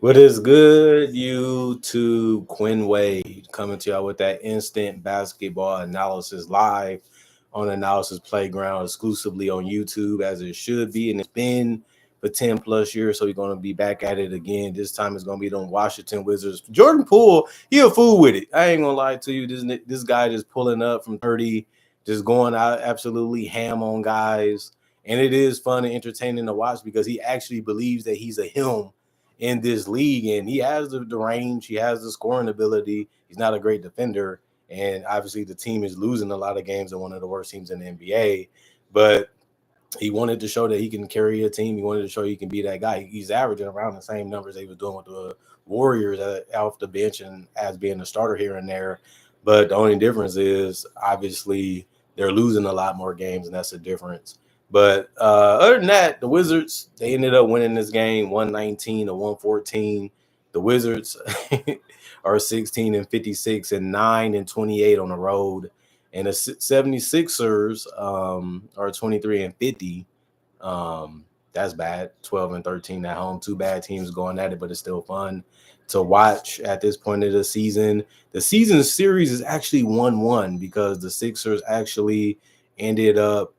What is good, YouTube? Quinn Wade coming to y'all with that instant basketball analysis live on Analysis Playground exclusively on YouTube as it should be. And it's been for 10 plus years. So we're going to be back at it again. This time it's going to be the Washington Wizards. Jordan Poole, he a fool with it. I ain't going to lie to you. This guy just pulling up from 30, just going out absolutely ham on guys. And it is fun and entertaining to watch because he actually believes that he's a him in this league, and he has the range, he has the scoring ability. He's not a great defender, and obviously the team is losing a lot of games. They're one of the worst teams in the NBA, but he wanted to show that he can carry a team. He wanted to show he can be that guy. He's averaging around the same numbers they was doing with the Warriors off the bench and as being a starter here and there. But the only difference is obviously they're losing a lot more games, and that's the difference. But other than that, the Wizards, they ended up winning this game 119 to 114. The Wizards are 16 and 56 and 9 and 28 on the road. And the 76ers are 23 and 50. That's bad. 12 and 13 at home. Two bad teams going at it, but it's still fun to watch at this point of the season. The season series is actually 1-1 because the Sixers actually ended up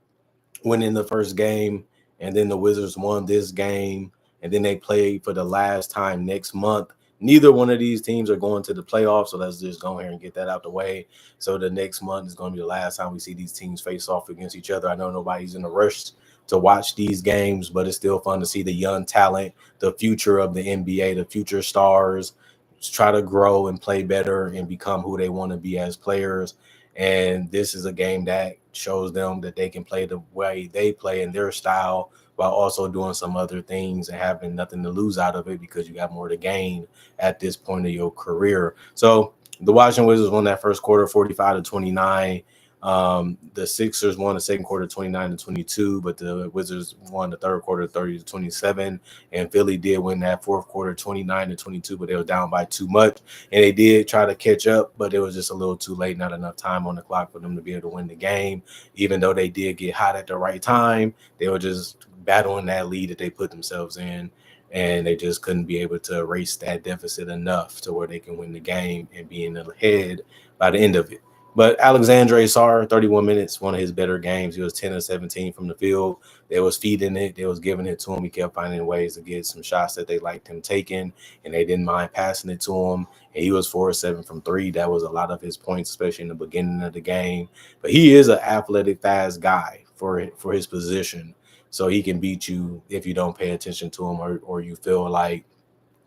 winning the first game, and then the Wizards won this game, and then they play for the last time next month. Neither one of these teams are going to the playoffs, so let's just go here and get that out the way. So the next month is going to be the last time we see these teams face off against each other. I know nobody's in a rush to watch these games, but it's still fun to see the young talent, the future of the NBA, the future stars try to grow and play better and become who they want to be as players. And this is a game that shows them that they can play the way they play in their style while also doing some other things and having nothing to lose out of it because you got more to gain at this point of your career. So the Washington Wizards won that first quarter 45-29. The Sixers won the second quarter 29-22, but the Wizards won the third quarter 30-27. And Philly did win that fourth quarter 29-22, but they were down by too much. And they did try to catch up, but it was just a little too late, not enough time on the clock for them to be able to win the game. Even though they did get hot at the right time, they were just battling that lead that they put themselves in. And they just couldn't be able to erase that deficit enough to where they can win the game and be in the head by the end of it. But Alexandre Sarr, 31 minutes, one of his better games. He was 10 of 17 from the field. They was feeding it. They was giving it to him. He kept finding ways to get some shots that they liked him taking, and they didn't mind passing it to him. And he was 4 of 7 from 3. That was a lot of his points, especially in the beginning of the game. But he is an athletic, fast guy for his position. So he can beat you if you don't pay attention to him or you feel like,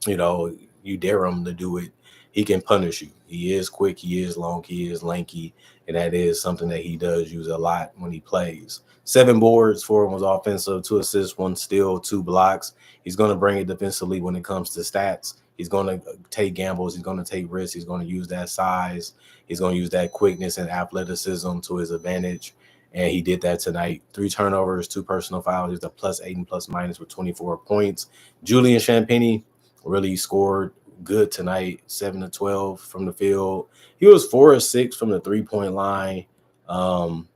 you dare him to do it. He can punish you. He is quick, he is long, he is lanky, and that is something that he does use a lot when he plays. 7 boards, 4 was offensive, 2 assists, 1 steal, 2 blocks. He's going to bring it defensively when it comes to stats. He's going to take gambles. He's going to take risks. He's going to use that size. He's going to use that quickness and athleticism to his advantage. And he did that tonight. 3 turnovers, 2 personal fouls. He's a +8 and +- with 24 points. Julian Champagnie really scored good tonight, 7 of 12 from the field. He was 4 of 6 from the 3-point line. And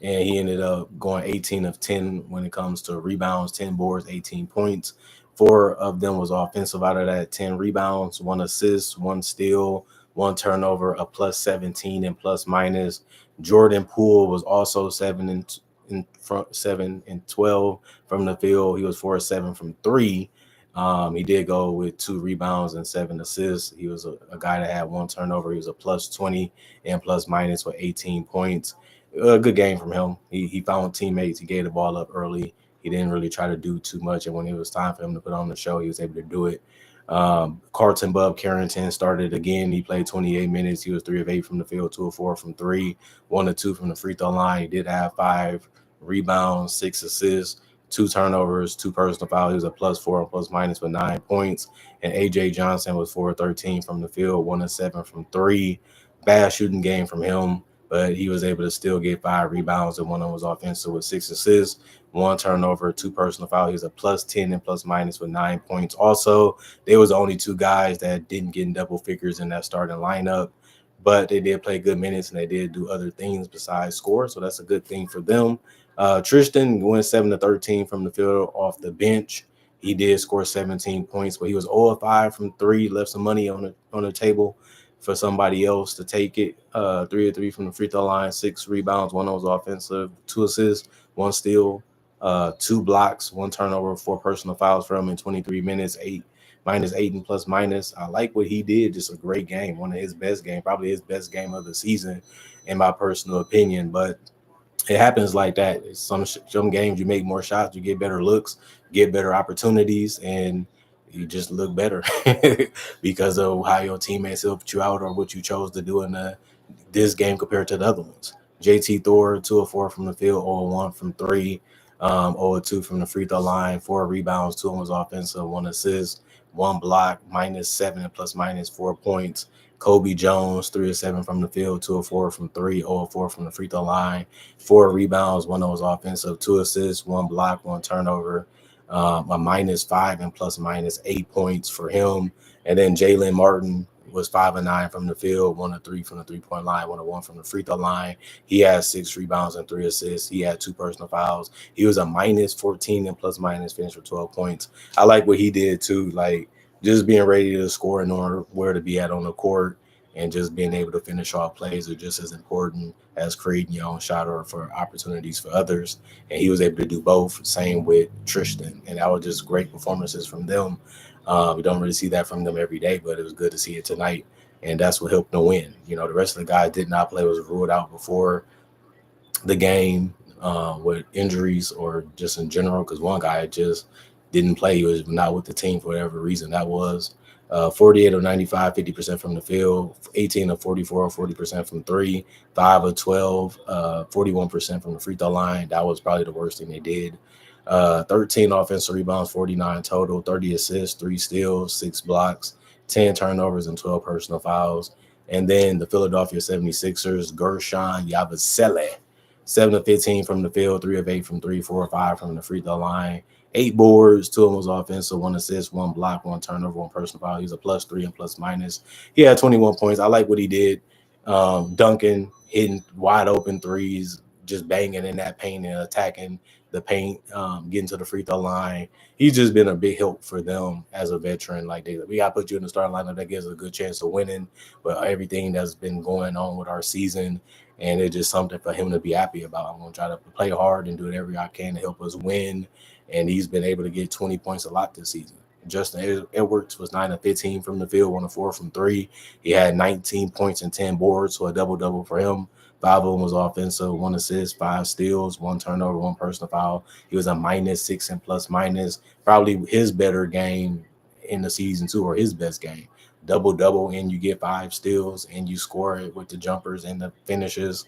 he ended up going 18 of 10 when it comes to rebounds, 10 boards, 18 points. 4 of them was offensive out of that, 10 rebounds, 1 assist, 1 steal, 1 turnover, a +17 and +. Jordan Poole was also 7 and 12 from the field. He was 4 of 7 from 3. He did go with 2 rebounds and 7 assists. He was a guy that had 1 turnover. He was a +20 and ± with 18 points. A good game from him. He found teammates. He gave the ball up early. He didn't really try to do too much. And when it was time for him to put on the show, he was able to do it. Carlton Bub Carrington started again. He played 28 minutes. He was 3 of 8 from the field, 2 of 4 from 3, 1 of 2 from the free throw line. He did have 5 rebounds, 6 assists, 2 turnovers, 2 personal fouls. He was a +4 and ± with 9 points. And AJ Johnson was 4 of 13 from the field, 1 of 7 from 3. Bad shooting game from him, but he was able to still get 5 rebounds, and 1 of them was offensive with 6 assists, 1 turnover, 2 personal fouls. He was a +10 and ± with 9 points. Also, they was the only 2 guys that didn't get in double figures in that starting lineup, but they did play good minutes and they did do other things besides score, so that's a good thing for them. Tristan went 7 of 13 from the field off the bench. He did score 17 points, but he was 0 of 5 from three, left some money on the table for somebody else to take it. 3 of 3 from the free throw line, 6 rebounds, one of those offensive, 2 assists, 1 steal, 2 blocks, 1 turnover, 4 personal fouls for him in 23 minutes, 8 minus 8 and plus minus. I like what he did. Just a great game, one of his best games, probably his best game of the season, in my personal opinion. But it happens like that. Some games you make more shots, you get better looks, get better opportunities, and you just look better because of how your teammates helped you out or what you chose to do in this game compared to the other ones. JT Thor, 2 of 4 from the field, 0 of 1 from three, 0 of 2 from the free throw line, 4 rebounds, 2 of them was offensive, 1 assist, 1 block, -7 and plus minus 4 points. Kobe Jones, 3 of 7 from the field, 2 of 4 from three, 0 of 4 from the free throw line, 4 rebounds, 1 of those offensive, 2 assists, 1 block, 1 turnover, a -5 and plus minus 8 points for him. And then Jalen Martin was 5 of 9 from the field, 1 of 3 from the 3-point line, 1 of 1 from the free throw line. He had 6 rebounds and 3 assists. He had 2 personal fouls. He was a -14 and plus minus, finished for 12 points. I like what he did too, like just being ready to score and knowing where to be at on the court, and just being able to finish off plays are just as important as creating your own shot or for opportunities for others. And he was able to do both. Same with Tristan, and that was just great performances from them. We don't really see that from them every day, but it was good to see it tonight, and that's what helped them win. The rest of the guys did not play, was ruled out before the game with injuries or just in general, because one guy just didn't play. He was not with the team for whatever reason that was. 48 of 95, 50% from the field, 18 of 44, 40% from three, 5 of 12, 41% from the free throw line. That was probably the worst thing they did. 13 offensive rebounds, 49 total, 30 assists, 3 steals, 6 blocks, 10 turnovers, and 12 personal fouls. And then the Philadelphia 76ers, Gershon Yabusele, 7 of 15 from the field, 3 of 8 from three, 4 of 5 from the free throw line, 8 boards, 2 of them was offensive, 1 assist, 1 block, 1 turnover, 1 personal foul. He was a +3 and plus minus. He had 21 points. I like what he did. Dunking, hitting wide open threes, just banging in that paint and attacking the paint, getting to the free throw line. He's just been a big help for them as a veteran. Like, we got to put you in the starting lineup. That gives a good chance of winning. But everything that's been going on with our season, and it's just something for him to be happy about. I'm going to try to play hard and do whatever I can to help us win. And he's been able to get 20 points a lot this season. Justin Edwards was 9 of 15 from the field, 1 of 4 from three. He had 19 points and 10 boards, so a double-double for him. 5 of them was offensive, 1 assist, 5 steals, 1 turnover, 1 personal foul. He was a -6 and plus minus, probably his better game in the season too, or his best game. Double-double, and you get 5 steals, and you score it with the jumpers and the finishes,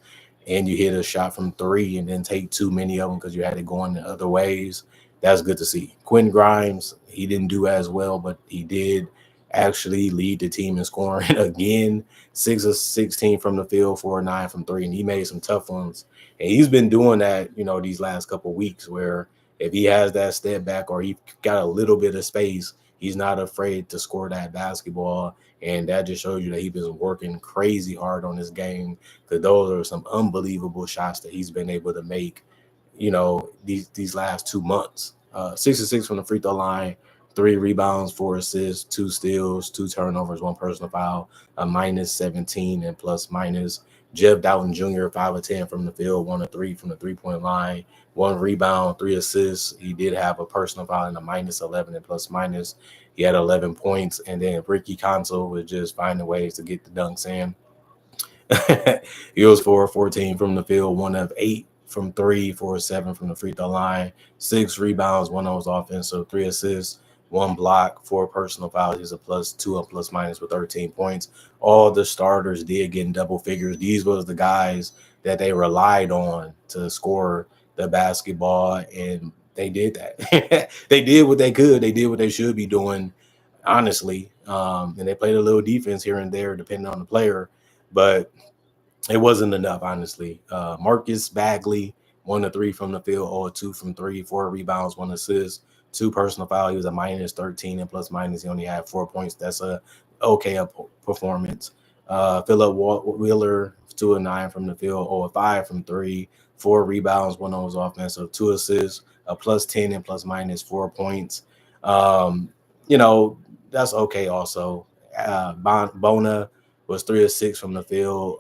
and you hit a shot from three and then take too many of them because you had it going the other ways. That's good to see. Quentin Grimes, he didn't do as well, but he did actually lead the team in scoring again. 6 of 16 from the field, 4 of 9 from three, and he made some tough ones. And he's been doing that, these last couple of weeks, where if he has that step back or he got a little bit of space, he's not afraid to score that basketball. And that just shows you that he's been working crazy hard on this game, because those are some unbelievable shots that he's been able to make, these last 2 months. 6 of 6 from the free throw line, 3 rebounds, 4 assists, 2 steals, 2 turnovers, 1 personal foul, a -17 and plus minus. Jeff Dowtin Jr., 5 of 10 from the field, 1 of 3 from the 3-point line, 1 rebound, 3 assists. He did have a personal foul and a -11 and plus minus. He had 11 points. And then Ricky Council was just finding ways to get the dunks in. He was 4 of 14 from the field, 1 of 8 from three, 4 of 7 from the free throw line, 6 rebounds, 1 of those offensive, 3 assists, 1 block, 4 personal fouls. He's a +2 and plus minus with 13 points. All the starters did get in double figures. These was the guys that they relied on to score the basketball, and they did that. They did what they could. They did what they should be doing, honestly. And they played a little defense here and there, depending on the player, but it wasn't enough, honestly. Marcus Bagley, 1 of 3 from the field, 0 of 2 from three, 4 rebounds, 1 assist, 2 personal fouls. He was a -13 and plus minus. He only had 4 points. That's a okay performance. Philip Wheeler, 2 of 9 from the field, 0 of 5 from three, 4 rebounds, 1 of those offensive, 2 assists, a +10 and plus minus 4 points. Um, you know, that's okay also. Bona was 3 of 6 from the field,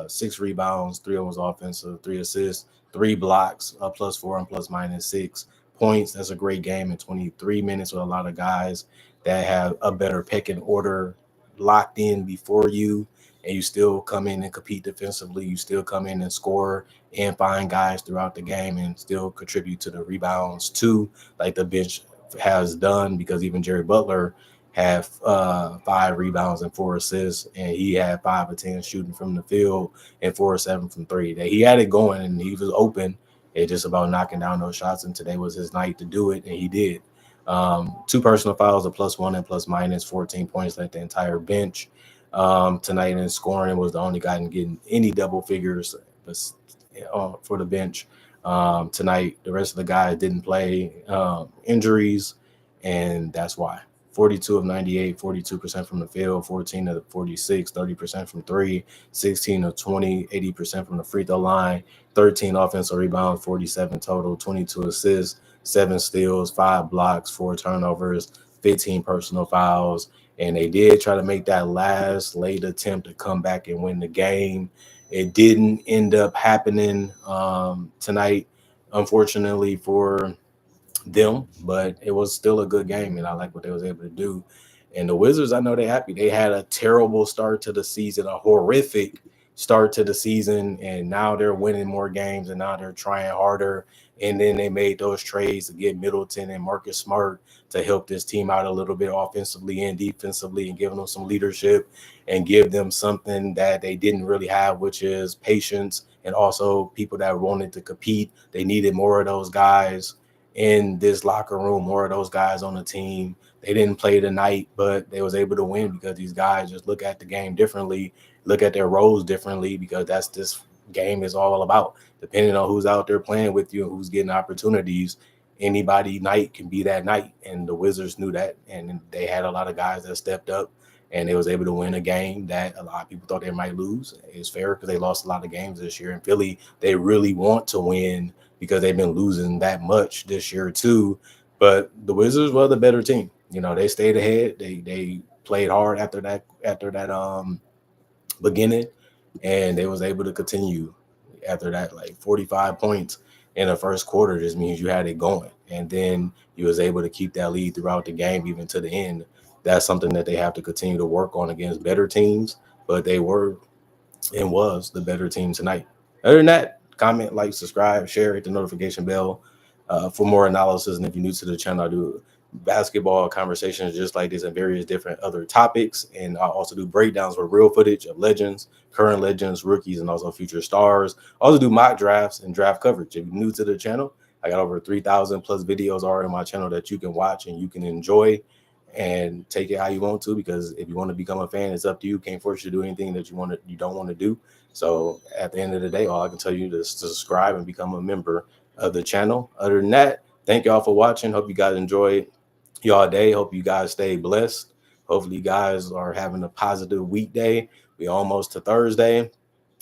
6 rebounds, 3 of them was offensive, 3 assists, 3 blocks, +4 and ±6 points. That's a great game in 23 minutes with a lot of guys that have a better pecking order locked in before you, and you still come in and compete defensively. You still come in and score and find guys throughout the game and still contribute to the rebounds too, like the bench has done, because even Jerry Butler had 5 rebounds and 4 assists, and he had 5 of 10 shooting from the field and 4 of 7 from three. That he had it going and he was open. It's just about knocking down those shots, and today was his night to do it, and he did. 2 personal fouls, a +1 and ±14 points, like the entire bench tonight in scoring. Was the only guy in getting any double figures for the bench tonight. The rest of the guys didn't play, injuries, and that's why. 42 of 98, 42% from the field, 14 of 46, 30% from three, 16 of 20, 80% from the free throw line, 13 offensive rebounds, 47 total, 22 assists, 7 steals, 5 blocks, 4 turnovers, 15 personal fouls. And they did try to make that last late attempt to come back and win the game. It didn't end up happening tonight, unfortunately for them, but it was still a good game, and I like what they was able to do. And the Wizards, I know they're happy. They had a terrible start to the season, a horrific start to the season, and now they're winning more games, and now they're trying harder. And then they made those trades to get Middleton and Marcus Smart to help this team out a little bit offensively and defensively, and giving them some leadership and give them something that they didn't really have, which is patience, and also people that wanted to compete. They needed more of those guys in this locker room, more of those guys on the team. They didn't play tonight, but they was able to win because these guys just look at the game differently, look at their roles differently, because that's this game is all about. Depending on who's out there playing with you and who's getting opportunities, anybody night can be that night. And the Wizards knew that, and they had a lot of guys that stepped up, and they was able to win a game that a lot of people thought they might lose. It's fair because they lost a lot of games this year. In Philly, they really want to win because they've been losing that much this year too. But the Wizards were the better team. They stayed ahead. They played hard after that beginning, and they was able to continue after that. Like 45 points in the first quarter just means you had it going, and then you was able to keep that lead throughout the game, even to the end. That's something that they have to continue to work on against better teams, but they were and was the better team tonight. Other than that, comment, like, subscribe, share, hit the notification bell for more analysis. And if you're new to the channel, I do basketball conversations just like this and various different other topics. And I also do breakdowns with real footage of legends, current legends, rookies, and also future stars. I also do mock drafts and draft coverage. If you're new to the channel, I got over 3,000 plus videos already on my channel that you can watch and you can enjoy and take it how you want to, because if you want to become a fan, it's up to you. Can't force you to do anything that you don't want to do. So at the end of the day, all I can tell you is to subscribe and become a member of the channel. Other than that, thank y'all for watching. Hope you guys enjoyed y'all day. Hope you guys stay blessed. Hopefully you guys are having a positive weekday. We almost to Thursday,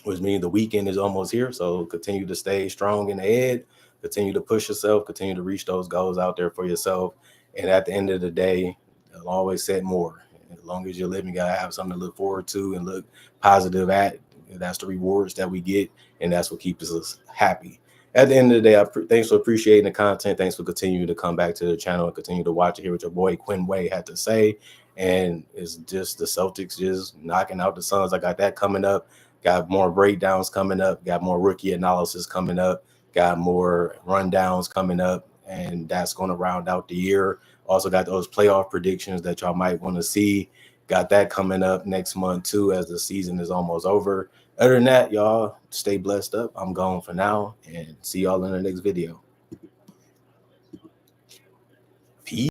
which means the weekend is almost here. So continue to stay strong in the head, continue to push yourself, continue to reach those goals out there for yourself. And at the end of the day, I'll always set more. As long as you're living, you gotta have something to look forward to and look positive at. That's the rewards that we get, and that's what keeps us happy. At the end of the day, thanks for appreciating the content. Thanks for continuing to come back to the channel and continue to watch and hear what your boy Quinn Way had to say. And it's just the Celtics just knocking out the Suns. I got that coming up. Got more breakdowns coming up. Got more rookie analysis coming up. Got more rundowns coming up. And that's going to round out the year. Also got those playoff predictions that y'all might want to see. Got that coming up next month too, as the season is almost over. Other than that, y'all stay blessed up. I'm gone for now, and see y'all in the next video.